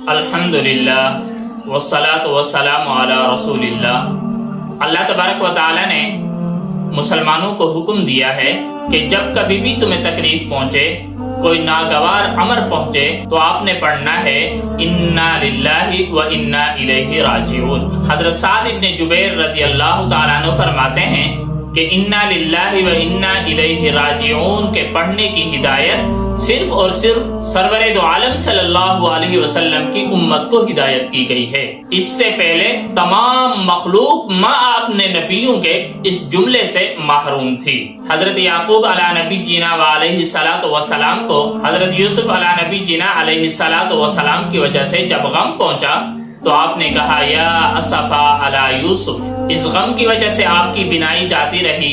الحمدللہ والصلاۃ والسلام علی رسول اللہ۔ اللہ تبارک و تعالی نے مسلمانوں کو حکم دیا ہے کہ جب کبھی بھی تمہیں تکلیف پہنچے، کوئی ناگوار امر پہنچے، تو آپ نے پڑھنا ہے انا للہ و انا الیہ راجعون۔ حضرت سعد بن جبیر رضی اللہ تعالیٰ عنہ فرماتے ہیں کہ انا للہ و انا الیہ راجعون کے پڑھنے کی ہدایت صرف اور صرف سرور دو عالم صلی اللہ علیہ وسلم کی امت کو ہدایت کی گئی ہے۔ اس سے پہلے تمام مخلوق ما اپنے نبیوں کے اس جملے سے محروم تھی۔ حضرت یعقوب علیہ نبی جینا علیہ الصلوۃ والسلام کو حضرت یوسف علیہ نبی جینا علیہ الصلوۃ والسلام کی وجہ سے جب غم پہنچا تو آپ نے کہا یا اسفا علی یوسف۔ اس غم کی وجہ سے آپ کی بینائی جاتی رہی،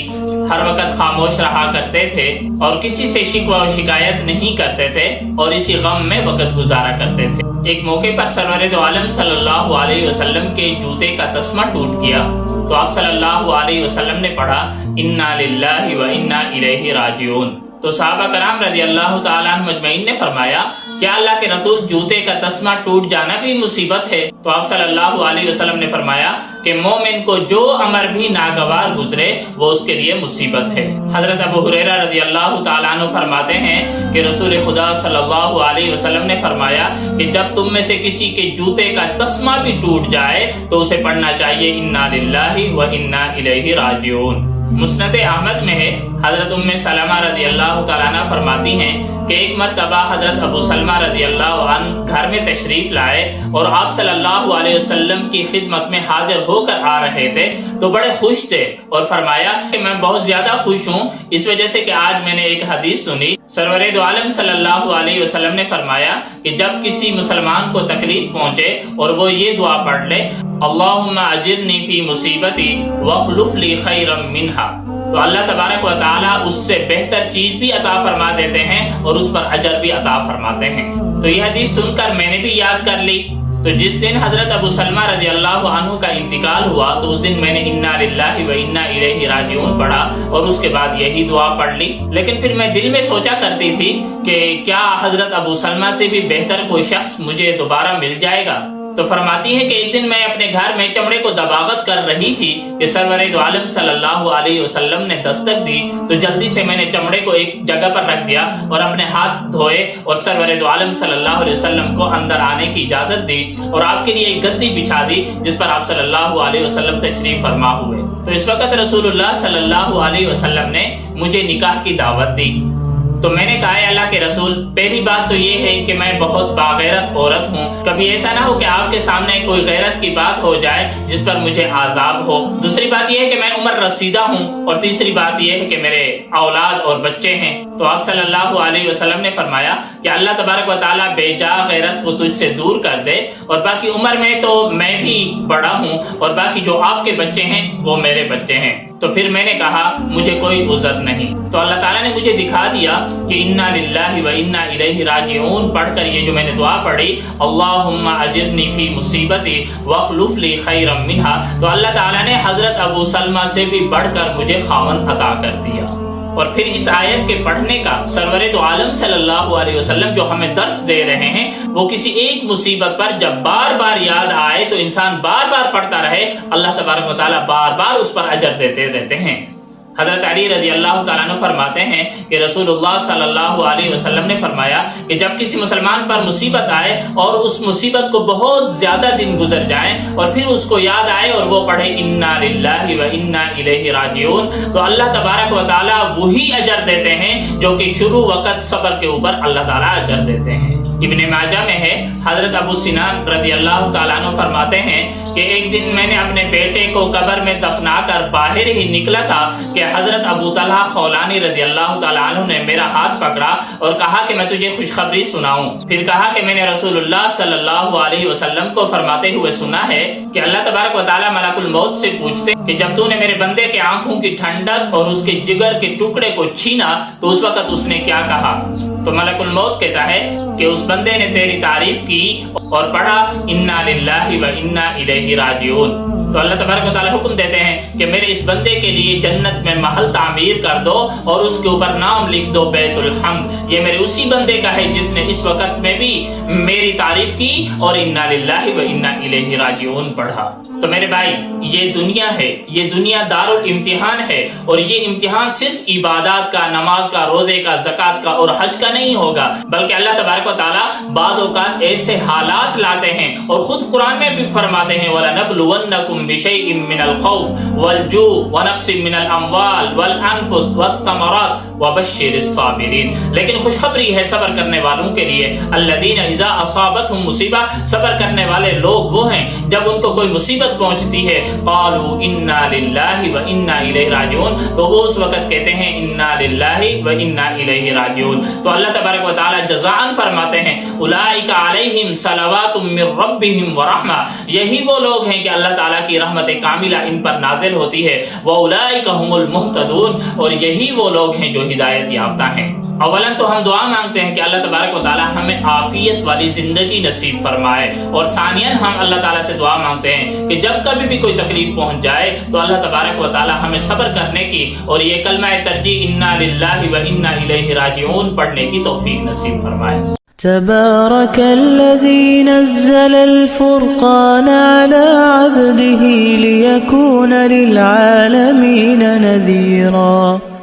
ہر وقت خاموش رہا کرتے تھے اور کسی سے شکوہ و شکایت نہیں کرتے تھے اور اسی غم میں وقت گزارا کرتے تھے۔ ایک موقع پر سرور دو عالم صلی اللہ علیہ وسلم کے جوتے کا تسمہ ٹوٹ گیا تو آپ صلی اللہ علیہ وسلم نے پڑھا انا للہ و انا الیہ راجعون۔ تو صحابہ کرام رضی اللہ تعالیٰ عنہ مجمعین نے فرمایا کیا اللہ کے رسول جوتے کا تسمہ ٹوٹ جانا بھی مصیبت ہے؟ تو آپ صلی اللہ علیہ وسلم نے فرمایا کہ مومن کو جو امر بھی ناگوار گزرے وہ اس کے لیے مصیبت ہے۔ حضرت ابو ہریرہ رضی اللہ تعالیٰ عنہ فرماتے ہیں کہ رسول خدا صلی اللہ علیہ وسلم نے فرمایا کہ جب تم میں سے کسی کے جوتے کا تسمہ بھی ٹوٹ جائے تو اسے پڑھنا چاہیے انا للہ و انا الیہ راجعون۔ مسند احمد میں ہے، حضرت ام سلمہ رضی اللہ تعالیٰ عنہ فرماتی ہیں کہ ایک مرتبہ حضرت ابو سلمہ رضی اللہ عنہ گھر میں تشریف لائے اور آپ صلی اللہ علیہ وسلم کی خدمت میں حاضر ہو کر آ رہے تھے تو بڑے خوش تھے اور فرمایا کہ میں بہت زیادہ خوش ہوں اس وجہ سے کہ آج میں نے ایک حدیث سنی۔ سرور دو عالم صلی اللہ علیہ وسلم نے فرمایا کہ جب کسی مسلمان کو تکلیف پہنچے اور وہ یہ دعا پڑھ لے اللہم اجرنی فی مصیبتی واخلف لی خیرا منہا، تو اللہ تبارک و تعالیٰ اس سے بہتر چیز بھی عطا فرما دیتے ہیں اور اس پر اجر بھی عطا فرماتے ہیں۔ تو یہ حدیث سن کر میں نے بھی یاد کر لی۔ تو جس دن حضرت ابو سلمہ رضی اللہ عنہ کا انتقال ہوا تو اس دن میں نے انا للہ و انا الیہ راجعون پڑھا اور اس کے بعد یہی دعا پڑھ لی۔ لیکن پھر میں دل میں سوچا کرتی تھی کہ کیا حضرت ابو سلمہ سے بھی بہتر کوئی شخص مجھے دوبارہ مل جائے گا؟ تو فرماتی ہے کہ ایک دن میں اپنے گھر میں چمڑے کو دباغت کر رہی تھی کہ سرور دو عالم صلی اللہ علیہ وسلم نے دستک دی، تو جلدی سے میں نے چمڑے کو ایک جگہ پر رکھ دیا اور اپنے ہاتھ دھوئے اور سرور دو عالم صلی اللہ علیہ وسلم کو اندر آنے کی اجازت دی اور آپ کے لیے ایک گدی بچھا دی جس پر آپ صلی اللہ علیہ وسلم تشریف فرما ہوئے۔ تو اس وقت رسول اللہ صلی اللہ علیہ وسلم نے مجھے نکاح کی دعوت دی۔ تو میں نے کہا ہے اللہ کے رسول، پہلی بات تو یہ ہے کہ میں بہت باغیرت عورت ہوں، کبھی ایسا نہ ہو کہ آپ کے سامنے کوئی غیرت کی بات ہو جائے جس پر مجھے عذاب ہو۔ دوسری بات یہ ہے کہ میں عمر رسیدہ ہوں، اور تیسری بات یہ ہے کہ میرے اولاد اور بچے ہیں۔ تو آپ صلی اللہ علیہ وسلم نے فرمایا کہ اللہ تبارک و تعالیٰ بے جا غیرت کو تجھ سے دور کر دے، اور باقی عمر میں تو میں بھی بڑا ہوں اور باقی جو آپ کے بچے ہیں وہ میرے بچے ہیں۔ تو پھر میں نے کہا مجھے کوئی عذر نہیں۔ تو اللہ تعالیٰ نے مجھے دکھا دیا کہ انا للہ و انا الیہ راجعون پڑھ کر یہ جو میں نے دعا پڑھی اللہم اجرنی فی مصیبتی واخلف لی خیرا منہا، تو اللہ تعالیٰ نے حضرت ابو سلمہ سے بھی بڑھ کر مجھے خاوند عطا کر دیا۔ اور پھر اس آیت کے پڑھنے کا سرور دو عالم صلی اللہ علیہ وسلم جو ہمیں درس دے رہے ہیں وہ کسی ایک مصیبت پر جب بار بار یاد آئے تو انسان بار بار پڑھتا رہے، اللہ تبارک و تعالیٰ بار بار اس پر اجر دیتے رہتے ہیں۔ حضرت علی رضی اللہ تعالیٰ عنہ فرماتے ہیں کہ رسول اللہ صلی اللہ علیہ وسلم نے فرمایا کہ جب کسی مسلمان پر مصیبت آئے اور اس مصیبت کو بہت زیادہ دن گزر جائیں اور پھر اس کو یاد آئے اور وہ پڑھے انا للہ و انا الیہ راجعون، تو اللہ تبارک و تعالیٰ وہی اجر دیتے ہیں جو کہ شروع وقت صبر کے اوپر اللہ تعالیٰ اجر دیتے ہیں۔ ابن ماجہ میں ہے، حضرت ابو سنان رضی اللہ تعالیٰ عنہ فرماتے ہیں کہ ایک دن میں نے اپنے بیٹے کو قبر میں دفنا کر باہر ہی نکلا تھا کہ حضرت ابو طلحہ خولانی رضی اللہ تعالیٰ عنہ نے میرا ہاتھ پکڑا اور کہا کہ میں تجھے خوشخبری سناؤں۔ پھر کہا کہ میں نے رسول اللہ صلی اللہ علیہ وسلم کو فرماتے ہوئے سنا ہے کہ اللہ تبارک و تعالیٰ ملک الموت سے پوچھتے کہ جب تو نے میرے بندے کے آنکھوں کی ٹھنڈک اور اس کے جگر کے ٹکڑے کو چھینا تو اس وقت اس نے کیا کہا؟ تو ملک الموت کہتا ہے کہ اس بندے نے تیری تعریف کی اور پڑھا انا للہ و انا الیہ راجعون۔ تو اللہ تبارک و تعالی حکم دیتے ہیں کہ میرے اس بندے کے لیے جنت میں محل تعمیر کر دو اور اس کے اوپر نام لکھ دو بیت الحمد، یہ میرے اسی بندے کا ہے جس نے اس وقت میں بھی میری تعریف کی اور انا للہ و انا الیہ راجعون پڑھا۔ تو میرے بھائی یہ دنیا ہے، یہ دنیا دار الامتحان ہے، اور یہ امتحان صرف عبادات کا، نماز کا، روزے کا، زکوٰۃ کا اور حج کا نہیں ہوگا، بلکہ اللہ تبارک و تعالیٰ بعض اوقات ایسے حالات لاتے ہیں اور خود قرآن میں بھی فرماتے ہیں وَلَنَبْلُوَنَّكُمْ بِشَيْءٍ مِّنَ الْخَوْفِ وَالْجُوعِ وَنَقْصٍ مِّنَ الْأَمْوَالِ وَالْأَنفُسِ وَالثَّمَرَاتِ وَبَشِّرِ الصَّابِرِينَ۔ لیکن خوشخبری ہے صبر کرنے والوں کے لیے، الَّذِينَ إِذَا أَصَابَتْهُم مُّصِیبَۃٌ، صبر کرنے والے لوگ وہ ہیں جب ان کو کوئی مصیبت پہنچتی ہے قالوا انا للہ و انا الیہ راجعون، تو وہ اس وقت کہتے ہیں انا للہ و انا الیہ راجعون۔ تو اللہ تبارک و تعالی جزاءً فرماتے ہیں اولئک علیہم صلوات من ربہم ورحمہ، یہی وہ لوگ ہیں کہ اللہ تعالیٰ کی رحمت کاملہ ان پر نازل ہوتی ہے، واولئک هم المہتدون، اور یہی وہ لوگ ہیں جو ہدایت یافتہ ہیں۔ اولاً تو ہم دعا مانگتے ہیں کہ اللہ تبارک و تعالی ہمیں عافیت والی زندگی نصیب فرمائے، اور ثانیاً ہم اللہ تعالیٰ سے دعا مانگتے ہیں کہ جب کبھی بھی کوئی تکلیف پہنچ جائے تو اللہ تبارک و تعالی ہمیں صبر کرنے کی اور یہ کلمہ ترجیح انا للہ و انا الیہ راجعون پڑھنے کی توفیق نصیب فرمائے۔ تبارك الذي نزل الفرقان على عبده ليكون للعالمين نذيرا۔